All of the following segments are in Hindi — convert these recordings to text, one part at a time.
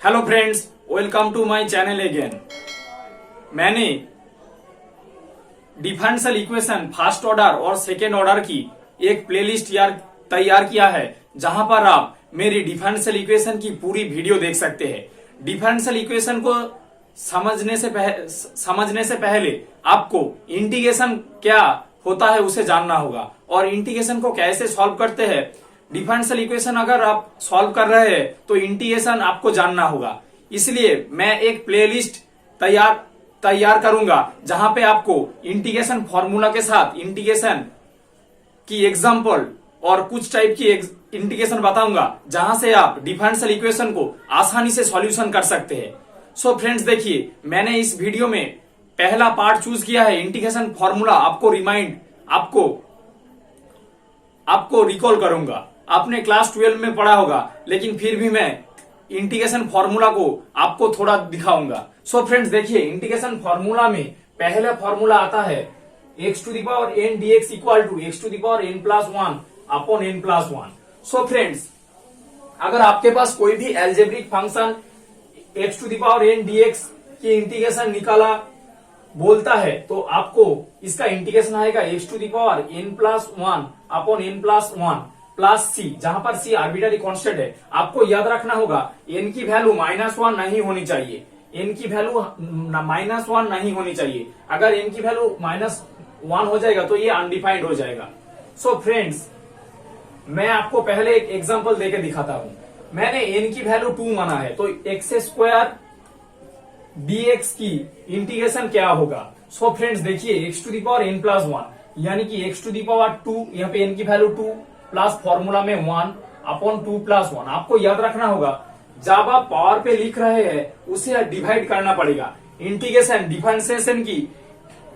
Hello friends, welcome to my channel again. मैंने डिफरेंशियल इक्वेशन फर्स्ट ऑर्डर और सेकेंड ऑर्डर की एक प्लेलिस्ट तैयार किया है, जहां पर आप मेरी डिफरेंशियल इक्वेशन की पूरी वीडियो देख सकते हैं। डिफरेंशियल इक्वेशन को समझने से पहले आपको इंटीग्रेशन क्या होता है उसे जानना होगा, और इंटीग्रेशन को कैसे सॉल्व करते हैं। डिफरेंशियल इक्वेशन अगर आप सॉल्व कर रहे हैं तो इंटीग्रेशन आपको जानना होगा। इसलिए मैं एक प्लेलिस्ट तैयार करूंगा, जहां पे आपको इंटीग्रेशन फॉर्मूला के साथ इंटीग्रेशन की एग्जांपल और कुछ टाइप की इंटीग्रेशन बताऊंगा, जहां से आप डिफरेंशियल इक्वेशन को आसानी से सॉल्यूशन कर सकते हैं। सो फ्रेंड्स, देखिए, मैंने इस वीडियो में पहला पार्ट चूज किया है इंटीग्रेशन फॉर्मूला। आपको रिकॉल करूंगा। आपने क्लास 12 में पढ़ा होगा, लेकिन फिर भी मैं इंटीग्रेशन फॉर्मूला को आपको थोड़ा दिखाऊंगा। सो फ्रेंड्स, देखिए, इंटीग्रेशन फॉर्मूला में पहला फॉर्मूला आता है x to the power n dx equal to x to the power n plus 1 upon n plus 1। So friends, अगर आपके पास कोई भी algebraic function x to the power n dx की इंटीग्रेशन निकाला बोलता है, तो आपको इसका इंटीग्रेशन आएगा x to the power n plus 1 upon n plus 1 plus C, जहां पर सी आर्बिट्ररी कांस्टेंट है। आपको याद रखना होगा n की वैल्यू -1 नहीं होनी चाहिए। n की वैल्यू -1 नहीं होनी चाहिए। अगर n की वैल्यू -1 हो जाएगा तो ये अनडिफाइंड हो जाएगा। सो फ्रेंड्स, मैं आपको पहले एक एग्जांपल देके दिखाता हूं। मैंने n की वैल्यू 2 माना है, तो x² dx की इंटीग्रेशन क्या होगा। सो फ्रेंड्स, देखिए, x to the power n plus 1 यानी कि x टू द पावर 2, यहाँ पे n की वैल्यू 2 प्लस फॉर्मूला में 1 अपॉन 2 प्लस 1। आपको याद रखना होगा, जब आप पावर पे लिख रहे हैं उसे डिवाइड करना पड़ेगा। इंटीग्रेशन डिफरेंशिएशन की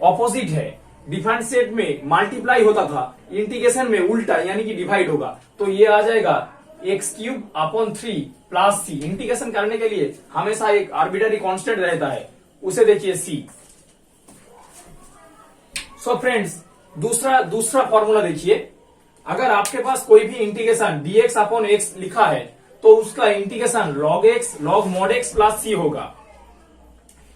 ऑपोजिट है। डिफरेंशिएट में मल्टीप्लाई होता था, इंटीग्रेशन में उल्टा यानी कि डिवाइड होगा। तो ये आ जाएगा x³ अपॉन 3 प्लस सी। इंटीग्रेशन करने के लिए हमेशा एक आर्बिट्ररी कांस्टेंट रहता है, उसे देखिए सी। सो फ्रेंड्स, दूसरा फॉर्मूला देखिए। अगर आपके पास कोई भी इंटीग्रेशन dx अपॉन x लिखा है, तो उसका integration log x log mod x plus C होगा।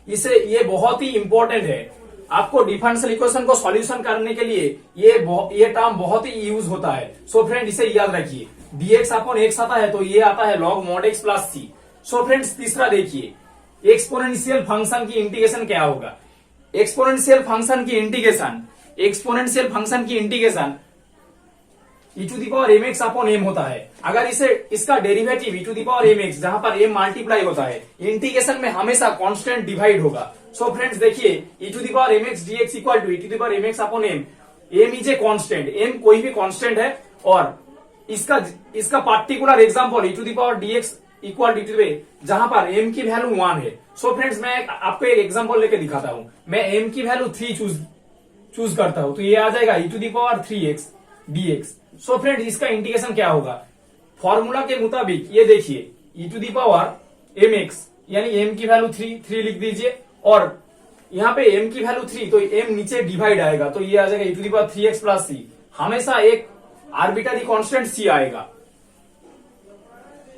ये बहुत ही इंपॉर्टेंट है। आपको डिफरेंशियल इक्वेशन को सॉल्यूशन करने के लिए ये टर्म बहुत ही यूज होता है। सो फ्रेंड, इसे याद रखिए। dx अपॉन x आता है, तो ये आता है log mod x plus C. So friends, तीसरा देखिए, एक्सपोनेंशियल फंक्शन की इंटीग्रेशन क्या होगा। एक्सपोनेंशियल फंक्शन की integration e to the power mx upon m होता है। अगर इसका derivative e to the power mx, जहां पर m मल्टीप्लाई होता है, इंटीग्रेशन में हमेशा कांस्टेंट डिवाइड होगा। सो फ्रेंड्स, देखिए, e to the power mx dx equal to e to the power mx upon m। m is a constant, m कोई भी कांस्टेंट है, और इसका particular example e to the power dx equal to जहां पर m की वैल्यू 1 है। सो फ्रेंड्स, मैं आपको एक एग्जांपल लेके दिखाता हूं। मैं m की वैल्यू 3 चूज करता हूं, तो ये आ जाएगा e to the power 3x dx। So friend, इसका इंटीग्रेशन क्या होगा। फॉर्मूला के मुताबिक ये देखिए, e to the power mx यानी m की वैल्यू 3 लिख दीजिए, और यहाँ पे m की वैल्यू 3, तो m नीचे डिवाइड आएगा, तो ये आ जाएगा e to the power 3x plus C. हमेशा एक आर्बिट्ररी कांस्टेंट c आएगा।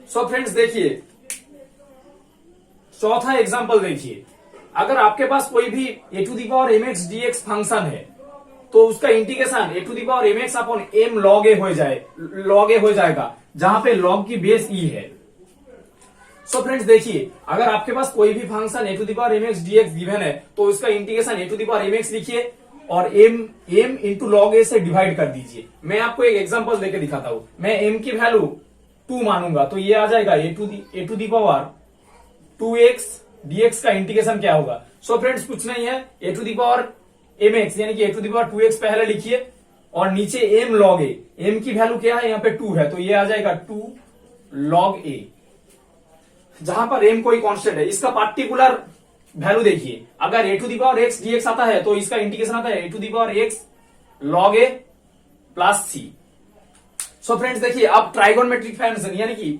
सो फ्रेंड्स, देखिए, चौथा एग्जांपल देखिए। अगर आपके पास कोई भी a to the power mx dx function है, तो उसका integration a to the power mx upon m log a हो जाएगा, जहां पे log की बेस e है। सो फ्रेंड्स, देखिए, अगर आपके पास कोई भी function a to the power mx dx given है, तो उसका integration a to the power mx लिखिए और m इंटू log a से डिवाइड कर दीजिए। मैं आपको एक एग्जांपल देके दिखाता हूं। मैं m की वैल्यू 2 मानूंगा, तो ये आ जाएगा a to the power 2x dx का इंटीग्रेशन क्या होगा। सो फ्रेंड्स, कुछ नहीं है, a to the power mx यानी कि a to the power 2x पहले लिखिए, और नीचे m log a। m की वैल्यू क्या है, यहाँ पे 2 है, तो ये आ जाएगा 2 log a, जहां पर m कोई कांस्टेंट है। इसका पार्टिकुलर वैल्यू देखिए। अगर a to the power x dx आता है, तो इसका इंटीग्रेशन आता है a to the power x log a plus C. So friends, देखिए, अब ट्राइगोनोमेट्रिक फंक्शन यानी कि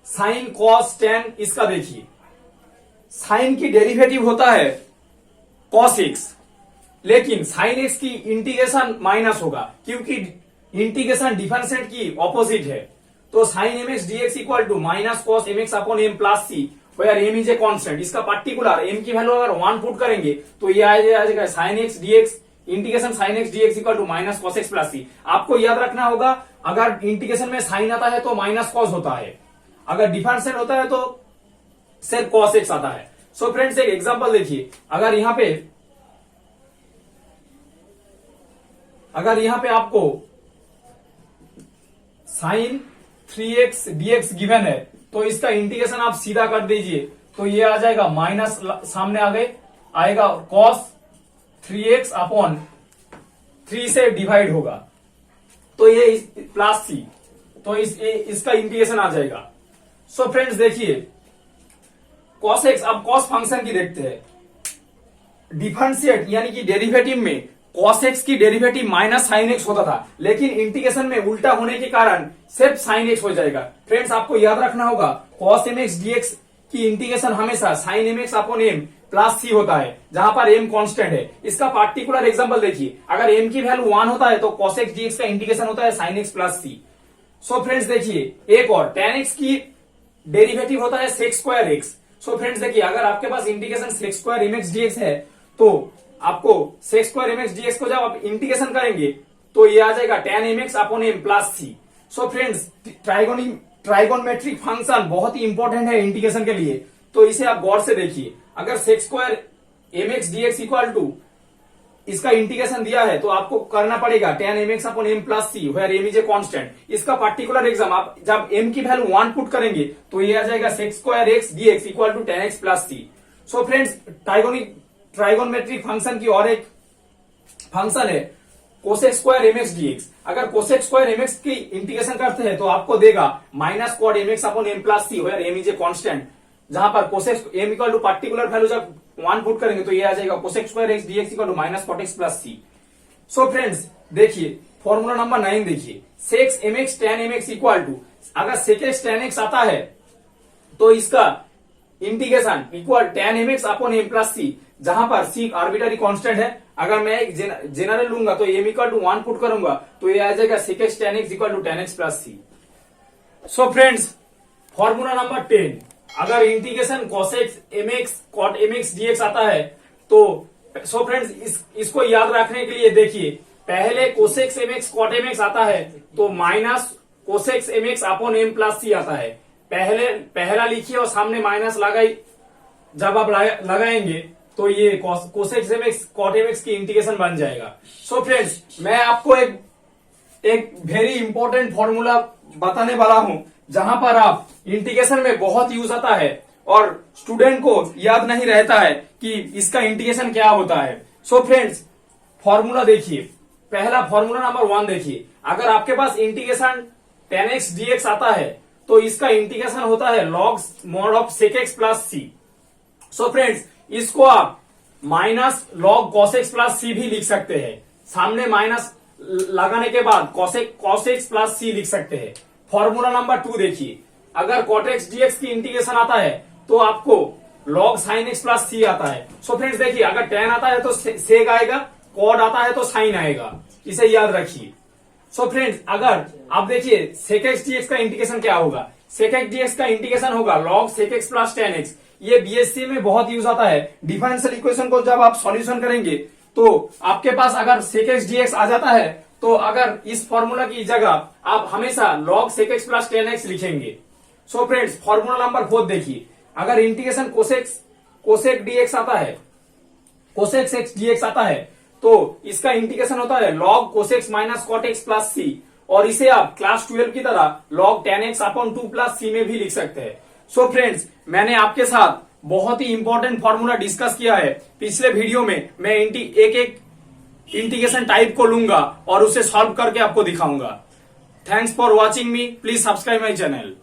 साइन कॉस टेन, इसका देखिए, साइन की डेरिवेटिव होता है cos x, लेकिन साइन x की इंटीग्रेशन माइनस होगा, क्योंकि इंटीग्रेशन डिफरेंशिएट की ऑपोजिट है। तो sine m x dx equal to minus cos m x upon m plus C, where m is a constant. इसका पार्टिकुलर एम की वैल्यू अगर 1 पुट करेंगे तो ये आ जाएगा sine x dx integration sine x dx equal to minus cos x plus C. आपको याद रखना होगा अगर इंटीग्रेशन में साइन आता है तो माइनस कॉस होता है, अगर डिफरेंशिएट होता है तो सिर्फ कॉस एक्स आता है। सो फ्रेंड्स एक एग्जांपल देखिए, अगर यहां पे आपको साइन 3x dx गिवन है तो इसका इंटीग्रेशन आप सीधा कर दीजिए तो ये आ जाएगा माइनस सामने आएगा cos 3x अपॉन 3 से डिवाइड होगा तो ये प्लस सी, तो इसका इंटीग्रेशन आ जाएगा। सो फ्रेंड्स देखिए cos x, अब cos फंक्शन की देखते हैं। डिफरेंशिएट यानी कि डेरिवेटिव में cos x की डेरिवेटिव माइनस साइन एक्स होता था, लेकिन इंटीग्रेशन में उल्टा होने के कारण सिर्फ साइन एक्स हो जाएगा। फ्रेंड्स आपको याद रखना होगा cos mx dx की इंटीग्रेशन हमेशा sine m x upon m plus C होता है, जहां पर एम कांस्टेंट है। इसका पार्टिकुलर एग्जांपल देखिए, अगर एम की वैल्यू 1 होता है तो cos x dx का इंटीग्रेशन होता है sine x plus C. So friends देखिए एक और tan x की डेरिवेटिव होता है sec square x. So friends देखिए अगर आपके पास integration sec square m x dx है तो आपको sec square m x dx को जब आप इंटीग्रेशन करेंगे तो ये आ जाएगा tan mx upon m plus C. So friends trigonometric function बहुत ही इंपॉर्टेंट है इंटीग्रेशन के लिए, तो इसे आप गौर से देखिए। अगर sec square m x dx equal to इसका इंटीग्रेशन दिया है तो आपको करना पड़ेगा tan mx upon m plus C, where m is a constant. इसका पार्टिकुलर एग्जाम आप जब m की वैल्यू 1 पुट करेंगे तो ये आ जाएगा sec square x dx equal to tan x plus C. So friends trigonometric function की और एक फंक्शन है cosec square m x dx। अगर कोसेक स्क्वायर एम एक्स की इंटीग्रेशन करते हैं तो आपको देगा minus cot m x upon m plus C, where m is a constant, जहां पर cosec m equal to particular value जब 1 पुट करेंगे तो ये आ जाएगा cosec square x dx equal to minus cot x plus C. So friends देखिए फॉर्मूला नंबर 9 देखिए, sec m x tan m x equal to, अगर सेक एक्स टेन एक्स आता है तो इसका integration equal tan mx upon m plus C, जहां पर सी आर्बिट्ररी कांस्टेंट है। अगर मैं एक जनरल लूंगा तो m इक्वल टू 1 पुट करूंगा तो ये आ जाएगा sec x tan x equal to tan x plus C. So friends formula number 10, अगर integration cos x mx cot mx dx आता है तो सो फ्रेंड्स इसको याद रखने के लिए देखिए, पहले cos x mx cot mx आता है तो minus cos x mx upon m plus C आता है। पहला लिखिए और सामने माइनस लगाई, जब आप लगाएंगे तो ये कोसेक mx cot mx की इंटीग्रेशन बन जाएगा। सो फ्रेंड्स मैं आपको एक वेरी इंपॉर्टेंट फॉर्मूला बताने वाला हूं जहां पर आप इंटीग्रेशन में बहुत यूज आता है और स्टूडेंट को याद नहीं रहता है कि इसका इंटीग्रेशन क्या होता है। सो फ्रेंड्स फॉर्मूला देखिए, पहला फॉर्मूला नंबर 1 देखिए, अगर आपके पास इंटीग्रेशन tan x dx आता है तो इसका इंटीग्रेशन होता है log mod of sec x plus C. So friends इसको आप minus log cos x plus C भी लिख सकते हैं, सामने माइनस लगाने के बाद cos x प्लस सी लिख सकते हैं। फॉर्मूला नंबर 2 देखिए, अगर cot x dx की इंटीग्रेशन आता है तो आपको log sin x plus C आता है। सो फ्रेंड्स देखिए अगर tan आता है तो sec आएगा, cot आता है तो sin आएगा, इसे याद रखिए। सो फ्रेंड्स अगर आप देखिए sec x dx का इंटीग्रेशन क्या होगा, sec x dx का इंटीग्रेशन होगा log sec x plus tan x। ये बीएससी में बहुत यूज आता है। डिफरेंशियल इक्वेशन को जब आप सॉल्यूशन करेंगे तो आपके पास अगर sec x dx आ जाता है तो अगर इस फॉर्मूला की जगह आप हमेशा log sec x plus tan x लिखेंगे। सो फ्रेंड्स फॉर्मूला नंबर 4 देखिए, अगर इंटीग्रेशन कोसेक dx आता है, कोसेक x dx आता है तो इसका इंटीग्रेशन होता है log cos x minus cot x plus C, और इसे आप क्लास 12 की तरह log tan x upon 2 plus C में भी लिख सकते हैं। सो फ्रेंड्स मैंने आपके साथ बहुत ही इंपॉर्टेंट फॉर्मूला डिस्कस किया है। पिछले वीडियो में मैं एक इंटीग्रेशन टाइप को लूंगा और उसे सॉल्व करके आपको दिखाऊंगा। Thanks for watching me, please subscribe my channel.